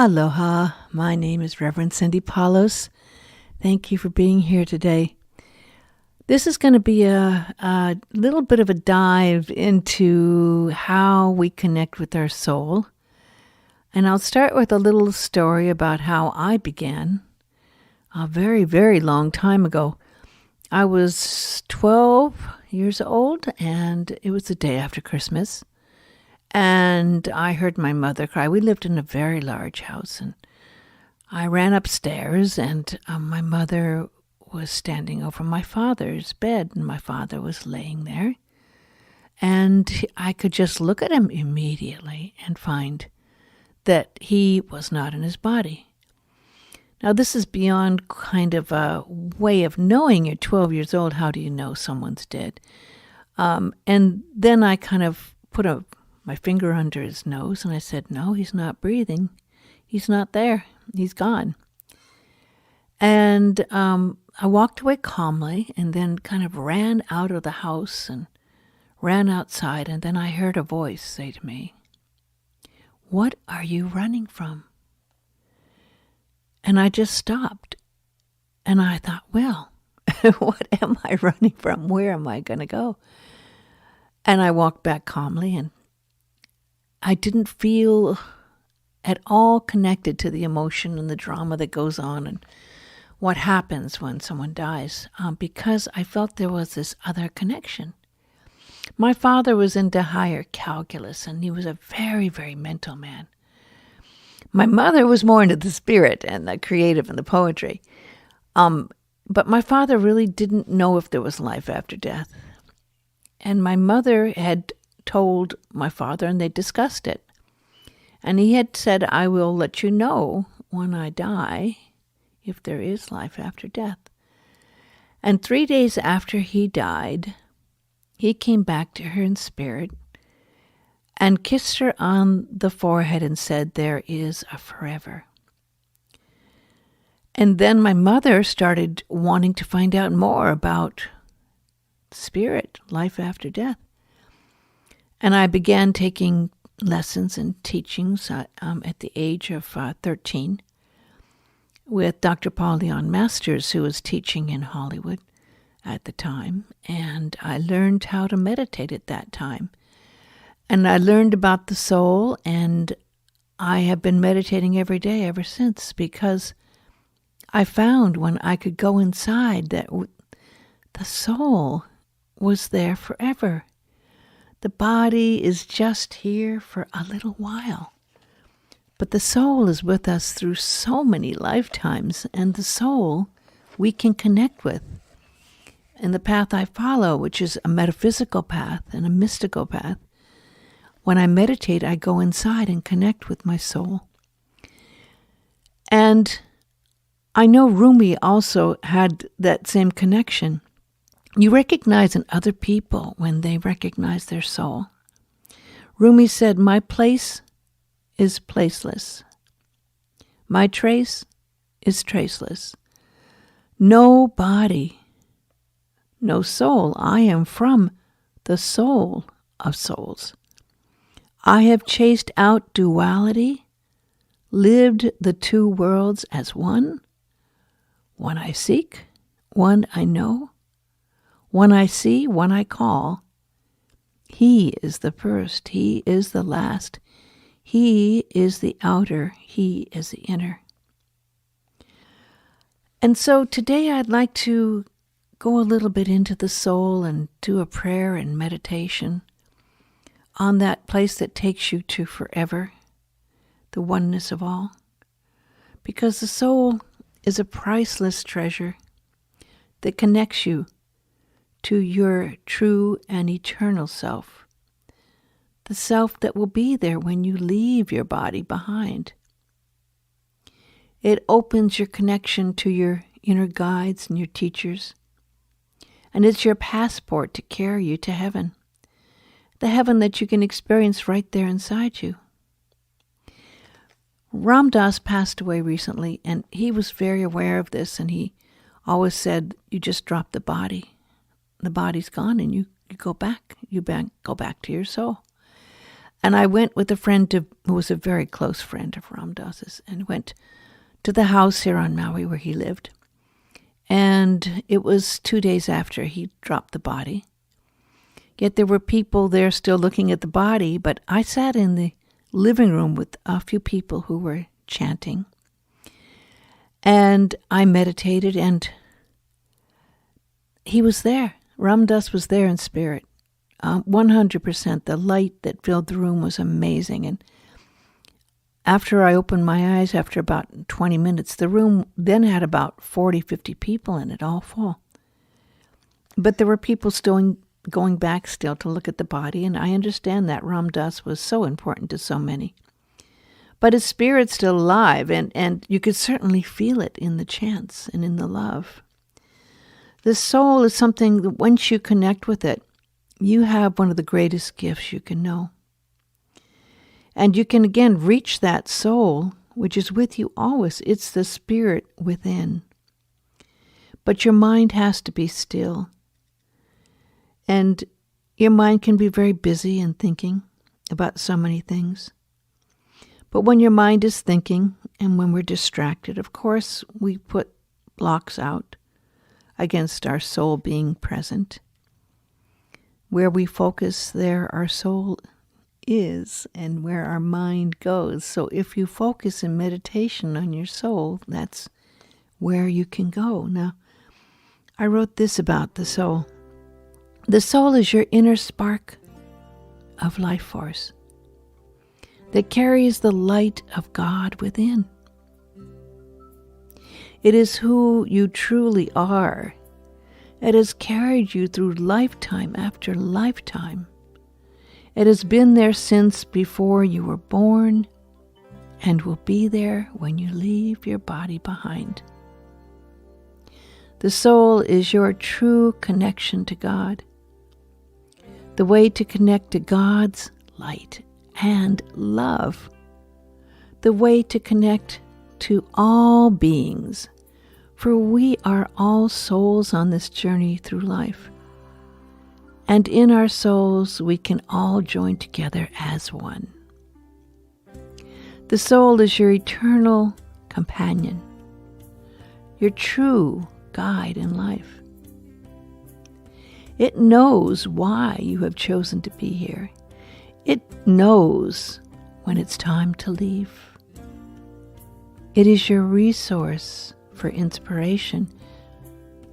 Aloha, my name is Reverend Cindy Paulos. Thank you for being here today. This is going to be a little bit of a dive into how we connect with our soul. And I'll start with a little story about how I began a very, very long time ago. I was 12 years old, and it was the day after Christmas. And I heard my mother cry. We lived in a very large house, and I ran upstairs, and my mother was standing over my father's bed, and my father was laying there. And I could just look at him immediately and find that he was not in his body. Now, this is beyond kind of a way of knowing. You're 12 years old. How do you know someone's dead? And then I kind of put my finger under his nose, and I said, no, he's not breathing. He's not there. He's gone. And I walked away calmly and then kind of ran out of the house and ran outside. And then I heard a voice say to me, "What are you running from?" And I just stopped. And I thought, well, what am I running from? Where am I going to go? And I walked back calmly, and I didn't feel at all connected to the emotion and the drama that goes on and what happens when someone dies, because I felt there was this other connection. My father was into higher calculus, and he was a very, very mental man. My mother was more into the spirit and the creative and the poetry. But my father really didn't know if there was life after death. And my mother had told my father, and they discussed it. And he had said, "I will let you know when I die if there is life after death." And 3 days after he died, he came back to her in spirit and kissed her on the forehead and said, "There is a forever." And then my mother started wanting to find out more about spirit, life after death. And I began taking lessons and teachings at the age of 13 with Dr. Paul Leon Masters, who was teaching in Hollywood at the time. And I learned how to meditate at that time. And I learned about the soul, and I have been meditating every day ever since, because I found when I could go inside that the soul was there forever. The body is just here for a little while. But the soul is with us through so many lifetimes, and the soul we can connect with. And the path I follow, which is a metaphysical path and a mystical path, when I meditate, I go inside and connect with my soul. And I know Rumi also had that same connection. You recognize in other people when they recognize their soul. Rumi said, "My place is placeless. My trace is traceless. No body, no soul. I am from the soul of souls. I have chased out duality, lived the two worlds as one. One I seek, one I know. One I see, one I call. He is the first, he is the last. He is the outer, he is the inner." And so today I'd like to go a little bit into the soul and do a prayer and meditation on that place that takes you to forever, the oneness of all. Because the soul is a priceless treasure that connects you to your true and eternal self, the self that will be there when you leave your body behind. It opens your connection to your inner guides and your teachers, and it's your passport to carry you to heaven, the heaven that you can experience right there inside you. Ram Dass passed away recently, and he was very aware of this, and he always said, "You just drop the body. The body's gone, and you go back. Go back to your soul." And I went with a friend who was a very close friend of Ram Dass's, and went to the house here on Maui where he lived. And it was 2 days after he dropped the body. Yet there were people there still looking at the body, but I sat in the living room with a few people who were chanting. And I meditated, and he was there. Ram Dass was there in spirit. 100%. The light that filled the room was amazing. And after I opened my eyes, after about 20 minutes, the room then had about 40, 50 people in it, all full. But there were people still going back still to look at the body, and I understand that Ram Dass was so important to so many. But his spirit's still alive, and you could certainly feel it in the chants and in the love. The soul is something that once you connect with it, you have one of the greatest gifts you can know. And you can again reach that soul, which is with you always. It's the spirit within. But your mind has to be still. And your mind can be very busy and thinking about so many things. But when your mind is thinking, and when we're distracted, of course, we put blocks out against our soul being present. Where we focus, there our soul is, and where our mind goes. So if you focus in meditation on your soul, that's where you can go. Now, I wrote this about the soul. The soul is your inner spark of life force that carries the light of God within. It is who you truly are. It has carried you through lifetime after lifetime. It has been there since before you were born and will be there when you leave your body behind. The soul is your true connection to God. The way to connect to God's light and love. The way to connect to all beings, for we are all souls on this journey through life. And in our souls, we can all join together as one. The soul is your eternal companion, your true guide in life. It knows why you have chosen to be here. It knows when it's time to leave. It is your resource for inspiration.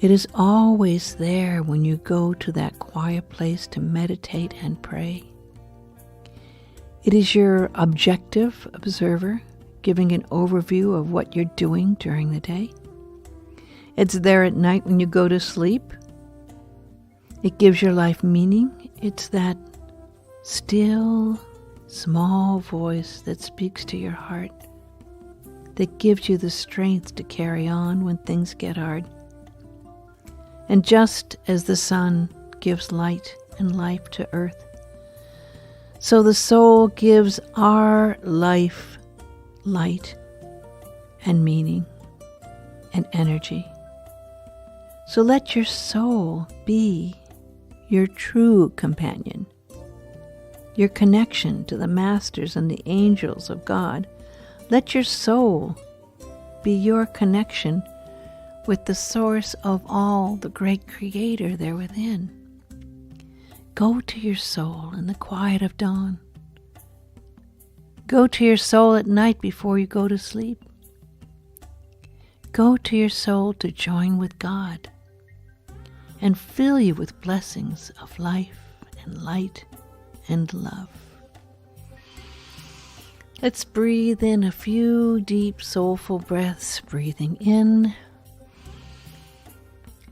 It is always there when you go to that quiet place to meditate and pray. It is your objective observer, giving an overview of what you're doing during the day. It's there at night when you go to sleep. It gives your life meaning. It's that still, small voice that speaks to your heart, that gives you the strength to carry on when things get hard. And just as the sun gives light and life to earth, so the soul gives our life light and meaning and energy. So let your soul be your true companion, your connection to the masters and the angels of God. Let your soul be your connection with the source of all, the great creator there within. Go to your soul in the quiet of dawn. Go to your soul at night before you go to sleep. Go to your soul to join with God and fill you with blessings of life and light and love. Let's breathe in a few deep, soulful breaths, breathing in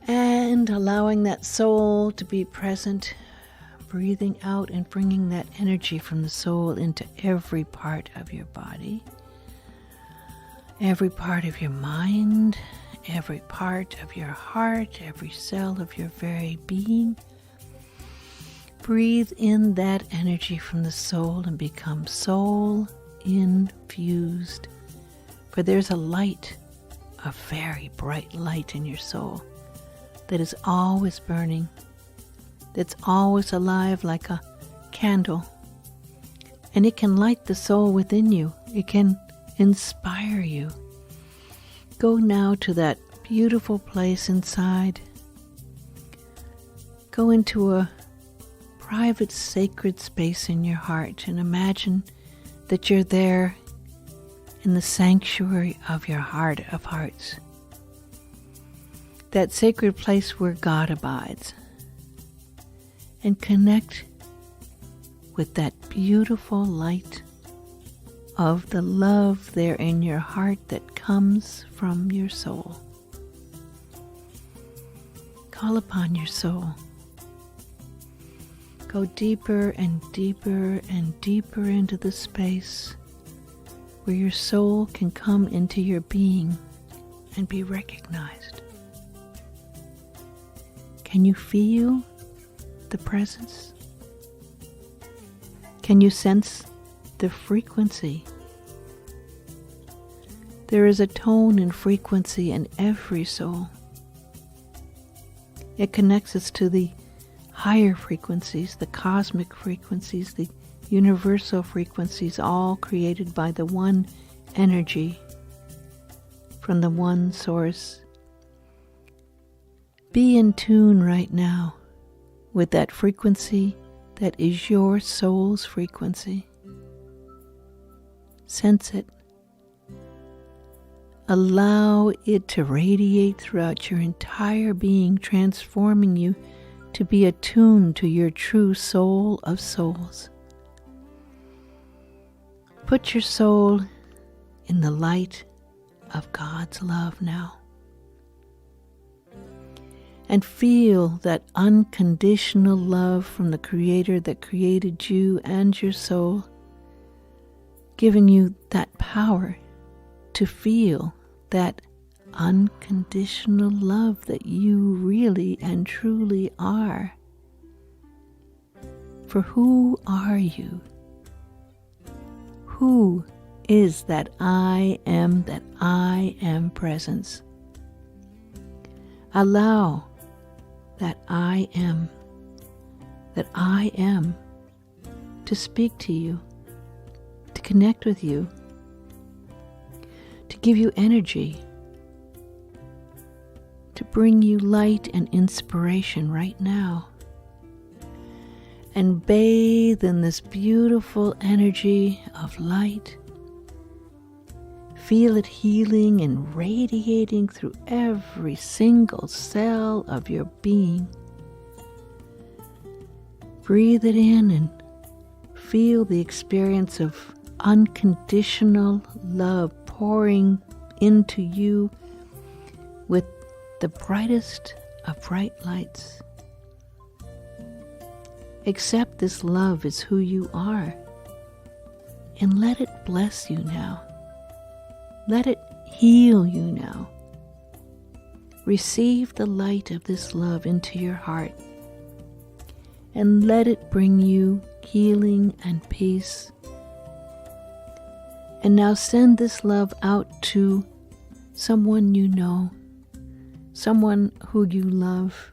and allowing that soul to be present, breathing out and bringing that energy from the soul into every part of your body, every part of your mind, every part of your heart, every cell of your very being. Breathe in that energy from the soul and become soul infused. For there's a light, a very bright light in your soul that is always burning, that's always alive like a candle. And it can light the soul within you. It can inspire you. Go now to that beautiful place inside. Go into a private, sacred space in your heart and imagine that you're there in the sanctuary of your heart of hearts. That sacred place where God abides. And connect with that beautiful light of the love there in your heart that comes from your soul. Call upon your soul. Go deeper and deeper and deeper into the space where your soul can come into your being and be recognized. Can you feel the presence? Can you sense the frequency? There is a tone and frequency in every soul. It connects us to the higher frequencies, the cosmic frequencies, the universal frequencies, all created by the one energy from the one source. Be in tune right now with that frequency that is your soul's frequency. Sense it. Allow it to radiate throughout your entire being, transforming you to be attuned to your true soul of souls. Put your soul in the light of God's love now. And feel that unconditional love from the Creator that created you and your soul, giving you that power to feel that unconditional love that you really and truly are. For who are you? Who is that I am presence? Allow that I am to speak to you, to connect with you, to give you energy, to bring you light and inspiration right now. And bathe in this beautiful energy of light. Feel it healing and radiating through every single cell of your being. Breathe it in and feel the experience of unconditional love pouring into you with the brightest of bright lights. Accept this love as who you are and let it bless you now. Let it heal you now. Receive the light of this love into your heart and let it bring you healing and peace. And now send this love out to someone you know, someone who you love,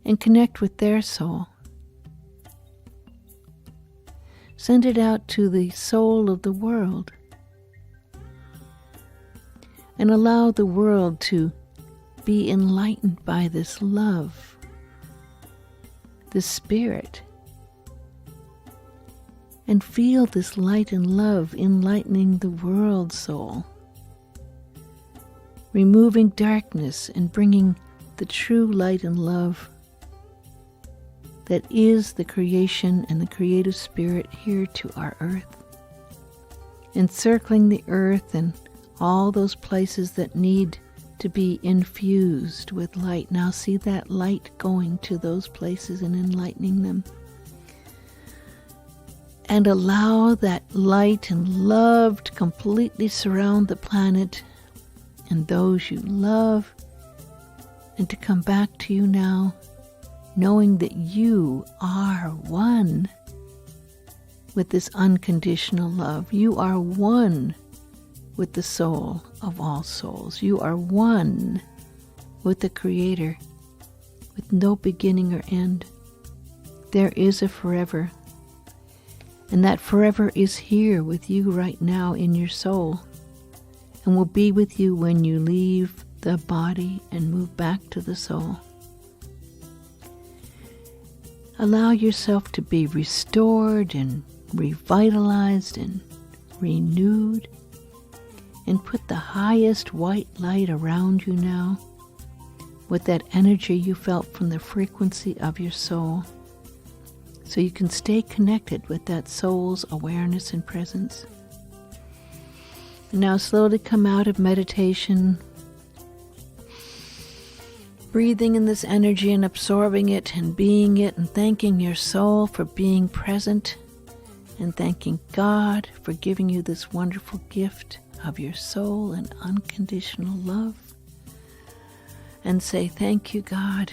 and connect with their soul. Send it out to the soul of the world and allow the world to be enlightened by this love, this spirit, and feel this light and love enlightening the world's soul, removing darkness and bringing the true light and love that is the creation and the creative spirit here to our earth, encircling the earth and all those places that need to be infused with light. Now see that light going to those places and enlightening them. And allow that light and love to completely surround the planet and those you love, and to come back to you now, knowing that you are one with this unconditional love. You are one with the soul of all souls. You are one with the Creator, with no beginning or end. There is a forever, and that forever is here with you right now in your soul, and will be with you when you leave the body and move back to the soul. Allow yourself to be restored and revitalized and renewed, and put the highest white light around you now with that energy you felt from the frequency of your soul, so you can stay connected with that soul's awareness and presence. And now slowly come out of meditation, breathing in this energy and absorbing it and being it, and thanking your soul for being present, and thanking God for giving you this wonderful gift of your soul and unconditional love. And say, thank you, God.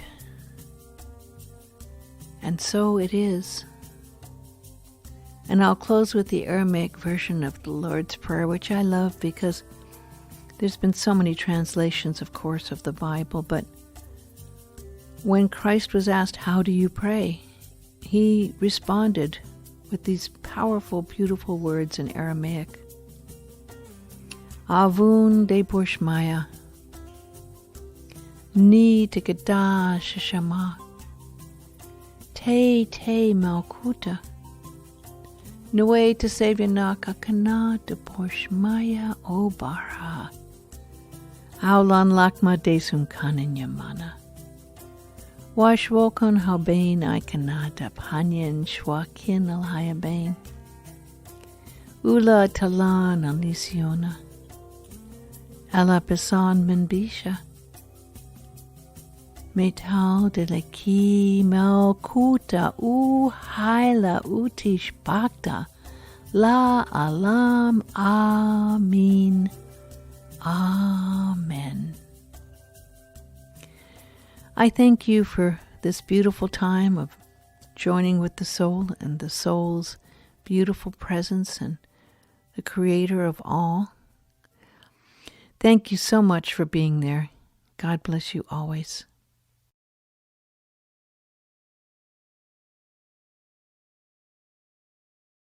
And so it is. And I'll close with the Aramaic version of the Lord's Prayer, which I love because there's been so many translations, of course, of the Bible, but when Christ was asked, how do you pray? He responded with these powerful, beautiful words in Aramaic. Avun de Borshmaya, Ni Tikada Shashama, Te Malkuta, Nue te Savianaka Kana de Borshmaya O Barha, Aulan Lakma Desum Kanin Yamana. Washwokon Halbain Ikanata Panyan Shwakin Alhayabain, Ula Talan Alisiona, Alapisan Menbisha, Metal de la Ki Melkuta U Haila Utish Bakta La Alam Amin. Amen. I thank you for this beautiful time of joining with the soul and the soul's beautiful presence and the creator of all. Thank you so much for being there. God bless you always.